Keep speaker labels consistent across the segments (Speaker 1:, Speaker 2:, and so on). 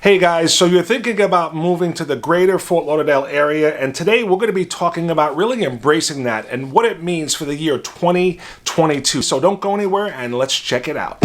Speaker 1: Hey guys, so you're thinking about moving to the greater Fort Lauderdale area, and today we're going to be talking about really embracing that and what it means for the year 2022. So don't go anywhere and let's check it out.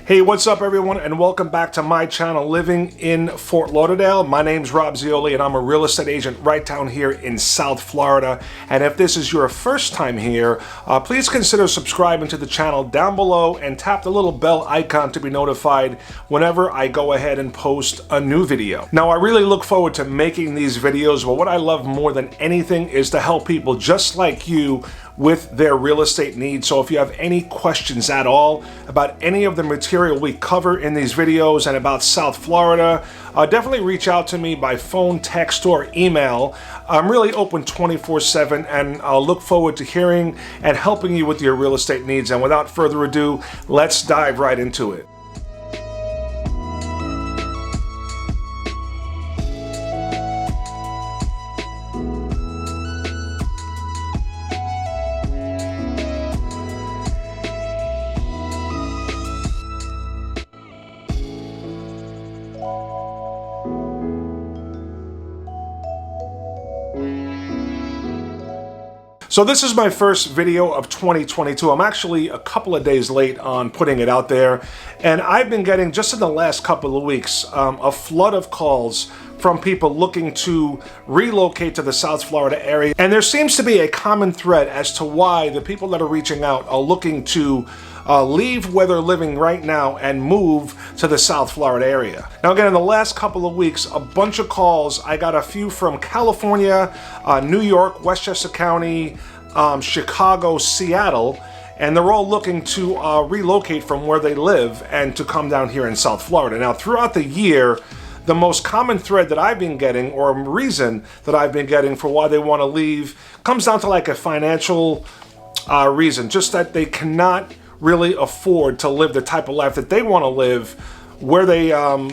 Speaker 1: Hey, what's up everyone, and welcome back to my channel, Living in Fort Lauderdale. My name's Rob Zeoli, and I'm a real estate agent right down here in South Florida. And if this is your first time here, please consider subscribing to the channel down below and tap the little bell icon to be notified whenever I go ahead and post a new video. Now, I really look forward to making these videos, but what I love more than anything is to help people just like you with their real estate needs. So if you have any questions at all about any of the material we cover in these videos and about South Florida, definitely reach out to me by phone, text, or email. I'm really open 24/7, and I'll look forward to hearing and helping you with your real estate needs. And without further ado, let's dive right into it. So this is my first video of 2022. I'm actually a couple of days late on putting it out there, and I've been getting, just in the last couple of weeks, a flood of calls from people looking to relocate to the South Florida area. And there seems to be a common thread as to why the people that are reaching out are looking to leave where they're living right now and move to the South Florida area. Now again, in the last couple of weeks, a bunch of calls. I got a few from California, New York, Westchester County, Chicago, Seattle, and they're all looking to relocate from where they live and to come down here in South Florida. Now throughout the year, the most common thread that I've been getting, or reason that I've been getting for why they want to leave, comes down to like a financial reason, just that they cannot really afford to live the type of life that they want to live where they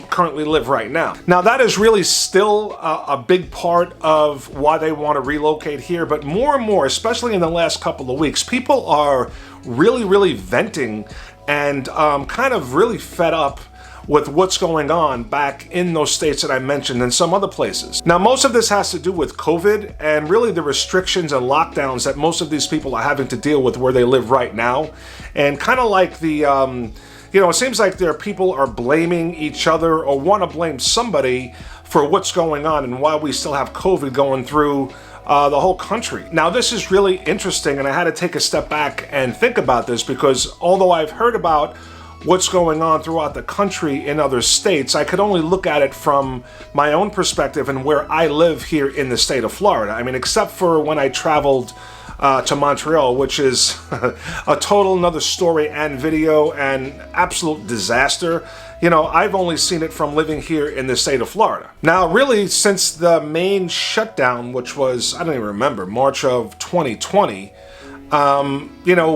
Speaker 1: currently live right now. Now that is really still a big part of why they want to relocate here, but more and more, especially in the last couple of weeks, people are really venting and kind of really fed up with what's going on back in those states that I mentioned and some other places. Now, most of this has to do with COVID and really the restrictions and lockdowns that most of these people are having to deal with where they live right now. And kind of like the, it seems like people are blaming each other or want to blame somebody for what's going on and why we still have COVID going through the whole country. Now, this is really interesting, and I had to take a step back and think about this because although I've heard about what's going on throughout the country in other states, I could only look at it from my own perspective and where I live here in the state of Florida. I mean, except for when I traveled to Montreal, which is a total another story and video and absolute disaster. I've only seen it from living here in the state of Florida. Now, really, since the main shutdown, which was, I don't even remember, March of 2020,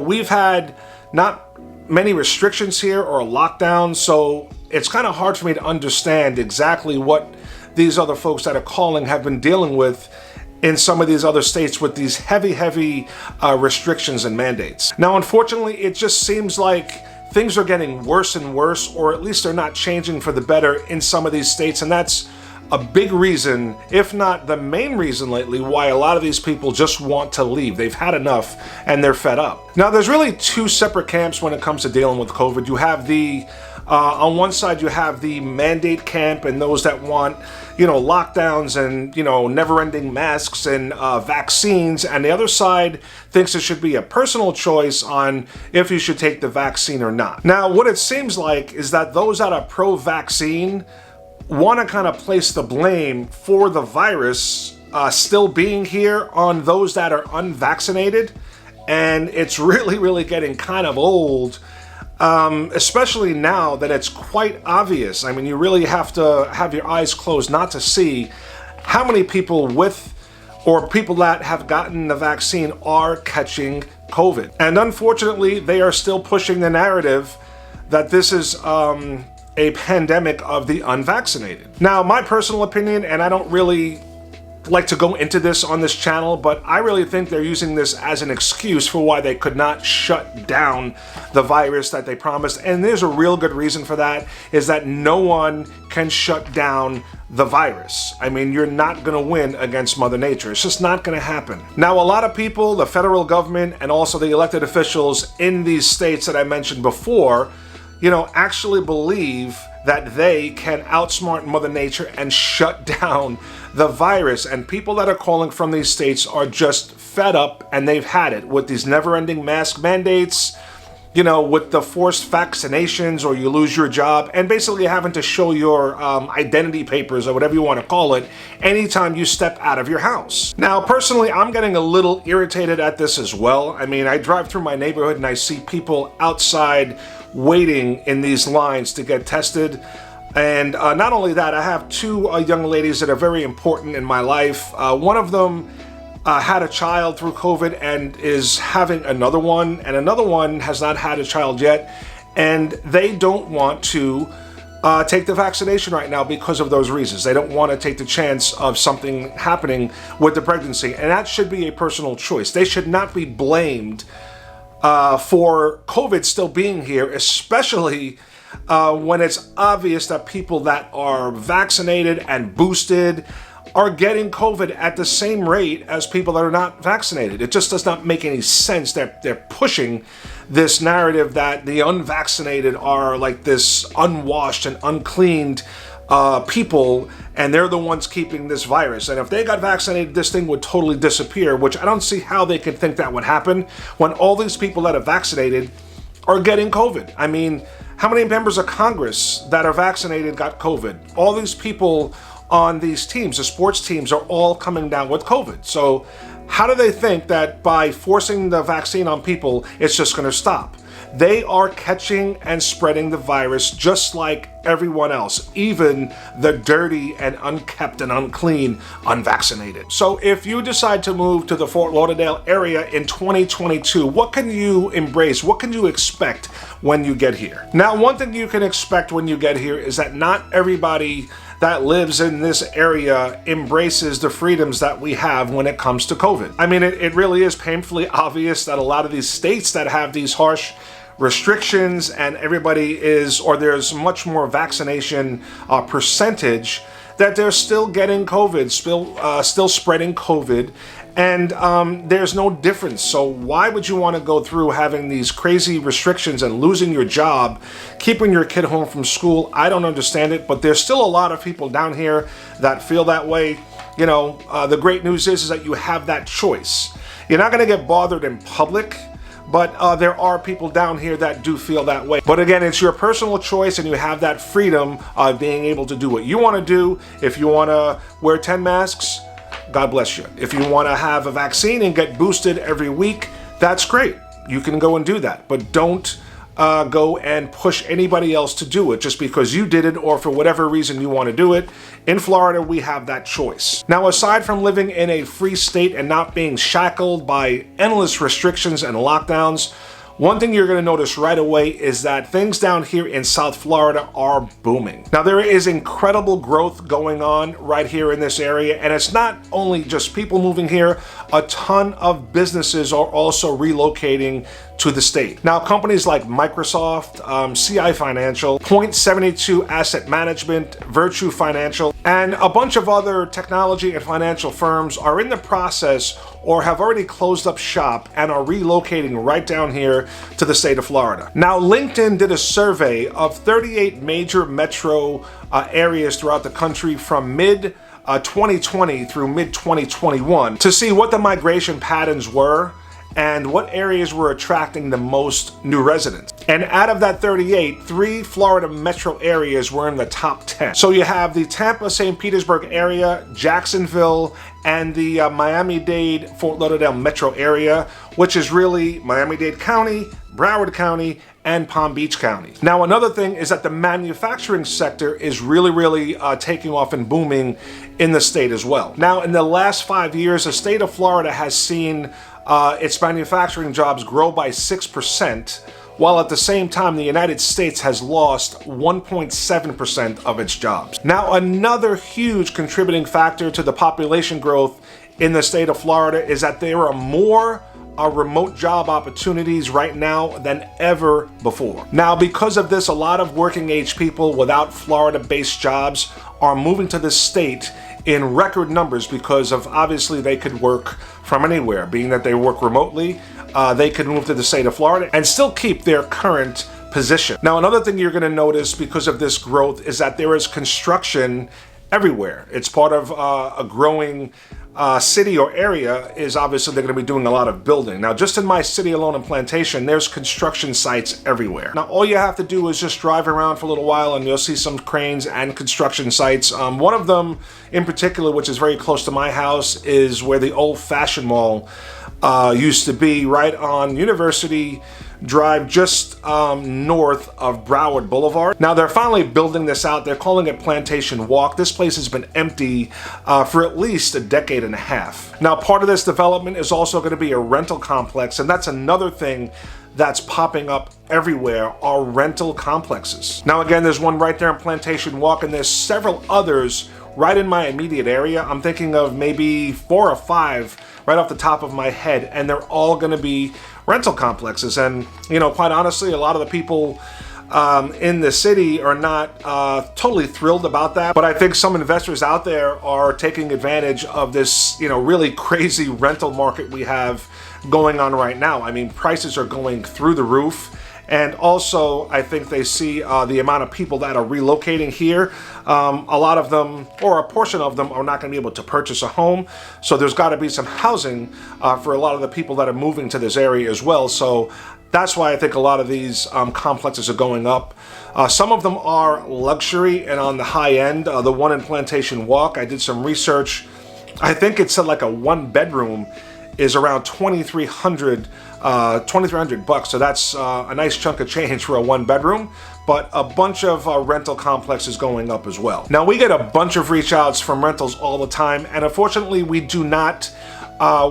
Speaker 1: we've had not many restrictions here or lockdowns, so it's kind of hard for me to understand exactly what these other folks that are calling have been dealing with in some of these other states with these heavy restrictions and mandates. Now, unfortunately, it just seems like things are getting worse and worse, or at least they're not changing for the better in some of these states, and that's a big reason, if not the main reason lately, why a lot of these people just want to leave. They've had enough and they're fed up. Now, there's really two separate camps when it comes to dealing with COVID. You have the, on one side, you have the mandate camp and those that want, lockdowns and, never-ending masks and vaccines. And the other side thinks it should be a personal choice on if you should take the vaccine or not. Now, what it seems like is that those that are pro-vaccine want to kind of place the blame for the virus still being here on those that are unvaccinated, and it's really getting kind of old, especially now that it's quite obvious. I mean, you really have to have your eyes closed not to see how many people with or people that have gotten the vaccine are catching COVID. And unfortunately, they are still pushing the narrative that this is a pandemic of the unvaccinated. Now, my personal opinion, and I don't really like to go into this on this channel, but I really think they're using this as an excuse for why they could not shut down the virus that they promised. And there's a real good reason for that, is that no one can shut down the virus. I mean, you're not going to win against Mother Nature. It's just not going to happen. Now, a lot of people, the federal government, and also the elected officials in these states that I mentioned before, actually believe that they can outsmart Mother Nature and shut down the virus. And people that are calling from these states are just fed up, and they've had it with these never-ending mask mandates, with the forced vaccinations, or you lose your job, and basically having to show your identity papers, or whatever you want to call it, anytime you step out of your house. Now, personally, I'm getting a little irritated at this as well. I mean, I drive through my neighborhood and I see people outside waiting in these lines to get tested. And not only that, I have two young ladies that are very important in my life. One of them had a child through COVID and is having another one, and another one has not had a child yet, and they don't want to take the vaccination right now because of those reasons. They don't want to take the chance of something happening with the pregnancy, and that should be a personal choice. They should not be blamed for COVID still being here, especially when it's obvious that people that are vaccinated and boosted are getting COVID at the same rate as people that are not vaccinated. It just does not make any sense that they're pushing this narrative that the unvaccinated are like this unwashed and uncleaned people, and they're the ones keeping this virus. And if they got vaccinated, this thing would totally disappear, which I don't see how they could think that would happen when all these people that are vaccinated are getting COVID. I mean, how many members of Congress that are vaccinated got COVID? All these people on these teams, the sports teams, are all coming down with COVID. So how do they think that by forcing the vaccine on people, it's just going to stop? They are catching and spreading the virus just like everyone else, even the dirty and unkept and unclean unvaccinated. So if you decide to move to the Fort Lauderdale area in 2022, what can you embrace? What can you expect when you get here? Now, one thing you can expect when you get here is that not everybody that lives in this area embraces the freedoms that we have when it comes to COVID. I mean, it really is painfully obvious that a lot of these states that have these harsh restrictions and everybody is, or there's much more vaccination percentage, that they're still getting COVID, still spreading COVID, and there's no difference. So why would you want to go through having these crazy restrictions and losing your job, keeping your kid home from school? I don't understand it, but there's still a lot of people down here that feel that way. The great news is that you have that choice. You're not going to get bothered in public, but there are people down here that do feel that way. But again, it's your personal choice, and you have that freedom of being able to do what you want to do. If you want to wear 10 masks, God bless you. If you want to have a vaccine and get boosted every week, that's great. You can go and do that. But don't go and push anybody else to do it just because you did it or for whatever reason you want to do it. In Florida, we have that choice. Now, aside from living in a free state and not being shackled by endless restrictions and lockdowns, one thing you're going to notice right away is that things down here in South Florida are booming. Now, there is incredible growth going on right here in this area, and it's not only just people moving here. A ton of businesses are also relocating to the state. Now, companies like Microsoft, CI Financial, Point72 Asset Management, Virtue Financial, and a bunch of other technology and financial firms are in the process or have already closed up shop and are relocating right down here to the state of Florida. Now, LinkedIn did a survey of 38 major metro areas throughout the country from mid-2020 through mid-2021 to see what the migration patterns were and what areas were attracting the most new residents. And out of that 38, 3 Florida metro areas were in the top 10. So you have the Tampa, St. Petersburg area, Jacksonville, and the Miami-Dade, Fort Lauderdale metro area, which is really Miami-Dade County, Broward County, and Palm Beach County. Now, another thing is that the manufacturing sector is really taking off and booming in the state as well. Now, in the last 5 years, the state of Florida has seen its manufacturing jobs grow by 6%, while at the same time the United States has lost 1.7% of its jobs. Now, another huge contributing factor to the population growth in the state of Florida is that there are more remote job opportunities right now than ever before. Now, because of this, a lot of working age people without Florida-based jobs are moving to this state in record numbers because of, obviously, they could work from anywhere. Being that they work remotely, they could move to the state of Florida and still keep their current position. Now, another thing you're going to notice because of this growth is that there is construction everywhere. It's part of a growing city or area. Is obviously they're going to be doing a lot of building. Now, just in my city alone in Plantation, there's construction sites everywhere. Now, all you have to do is just drive around for a little while and you'll see some cranes and construction sites. One of them in particular, which is very close to my house, is where the old Fashion Mall used to be, right on University Drive, just north of Broward Boulevard. Now, they're finally building this out. They're calling it Plantation Walk. This place has been empty for at least a decade and a half. Now, part of this development is also going to be a rental complex, and that's another thing that's popping up everywhere, are rental complexes. Now, again, there's one right there in Plantation Walk, and there's several others right in my immediate area. I'm thinking of maybe 4 or 5 right off the top of my head, and they're all going to be rental complexes. And, you know, quite honestly, a lot of the people in the city are not totally thrilled about that. But I think some investors out there are taking advantage of this, you know, really crazy rental market we have going on right now. I mean, prices are going through the roof. And also, I think they see the amount of people that are relocating here. A lot of them, or a portion of them, are not going to be able to purchase a home. So there's got to be some housing for a lot of the people that are moving to this area as well. So that's why I think a lot of these complexes are going up. Some of them are luxury and on the high end. The one in Plantation Walk, I did some research. I think it said like a 1-bedroom is around $2,300 bucks. So that's a nice chunk of change for a 1-bedroom, but a bunch of rental complexes going up as well. Now, we get a bunch of reach outs from rentals all the time, and unfortunately we do not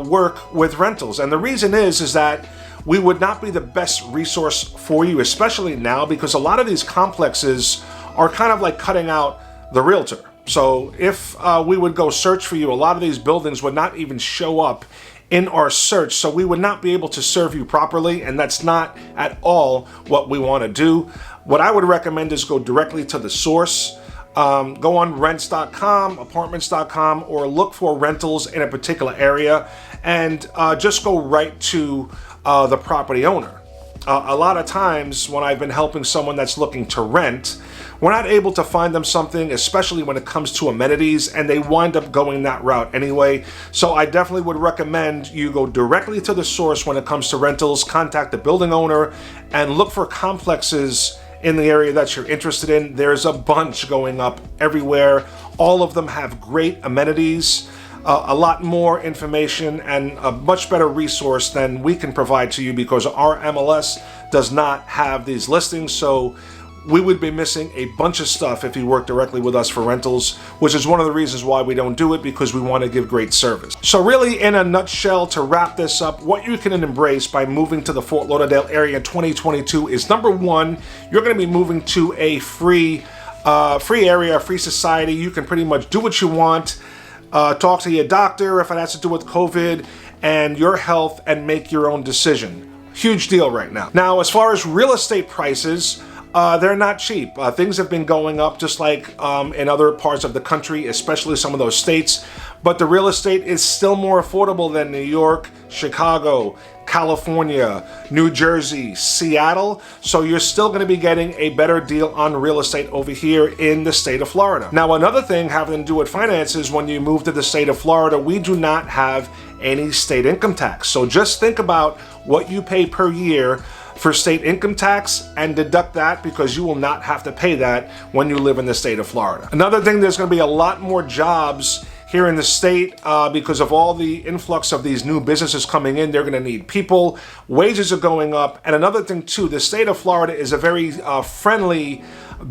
Speaker 1: work with rentals. And the reason is that we would not be the best resource for you, especially now, because a lot of these complexes are kind of like cutting out the realtor. So if we would go search for you, a lot of these buildings would not even show up in our search, so we would not be able to serve you properly, and that's not at all what we want to do. What I would recommend is go directly to the source. Go on rents.com, apartments.com, or look for rentals in a particular area, and just go right to the property owner. A lot of times when I've been helping someone that's looking to rent, we're not able to find them something, especially when it comes to amenities, and they wind up going that route anyway. So I definitely would recommend you go directly to the source when it comes to rentals, contact the building owner, and look for complexes in the area that you're interested in. There's a bunch going up everywhere. All of them have great amenities, a lot more information, and a much better resource than we can provide to you, because our MLS does not have these listings. So we would be missing a bunch of stuff if you work directly with us for rentals, which is one of the reasons why we don't do it, because we want to give great service. So really, in a nutshell, to wrap this up, what you can embrace by moving to the Fort Lauderdale area in 2022 is, number one, you're going to be moving to a free area, free society. You can pretty much do what you want, talk to your doctor if it has to do with COVID and your health, and make your own decision. Huge deal right now. Now, as far as real estate prices, they're not cheap. Things have been going up just like in other parts of the country, especially some of those states. But the real estate is still more affordable than New York, Chicago, California, New Jersey, Seattle. So you're still going to be getting a better deal on real estate over here in the state of Florida. Now, another thing having to do with finances, when you move to the state of Florida, we do not have any state income tax. So just think about what you pay per year for state income tax and deduct that, because you will not have to pay that when you live in the state of Florida. Another thing, there's going to be a lot more jobs here in the state because of all the influx of these new businesses coming in. They're going to need people. Wages are going up. And another thing too, the state of Florida is a very friendly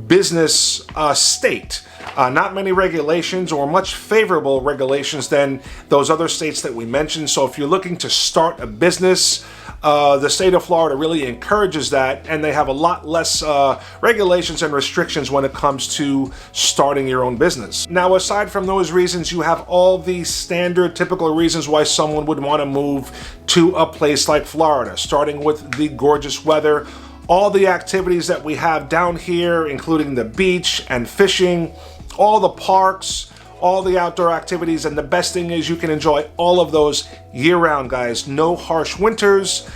Speaker 1: business state. Not many regulations, or much favorable regulations than those other states that we mentioned. So if you're looking to start a business, The state of Florida really encourages that, and they have a lot less regulations and restrictions when it comes to starting your own business. Now, aside from those reasons, you have all the standard, typical reasons why someone would want to move to a place like Florida, starting with the gorgeous weather, all the activities that we have down here, including the beach and fishing, all the parks, all the outdoor activities, and the best thing is you can enjoy all of those year-round, guys. No harsh winters,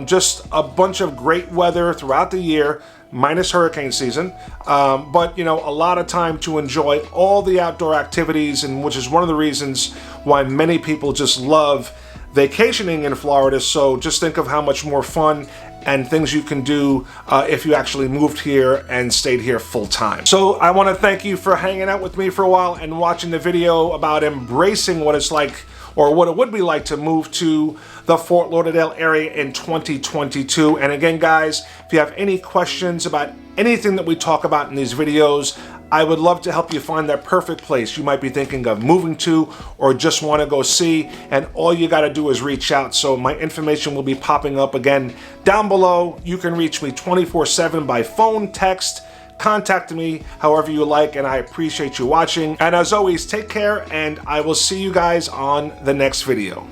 Speaker 1: just a bunch of great weather throughout the year, minus hurricane season, but you know, a lot of time to enjoy all the outdoor activities, and which is one of the reasons why many people just love vacationing in Florida. So just think of how much more fun and things you can do if you actually moved here and stayed here full time. So I want to thank you for hanging out with me for a while and watching the video about embracing what it's like, or what it would be like, to move to the Fort Lauderdale area in 2022. And again, guys, if you have any questions about anything that we talk about in these videos, I would love to help you find that perfect place you might be thinking of moving to or just want to go see. And all you got to do is reach out. So my information will be popping up again down below. You can reach me 24/7 by phone, text, contact me however you like, and I appreciate you watching. And as always, take care, and I will see you guys on the next video.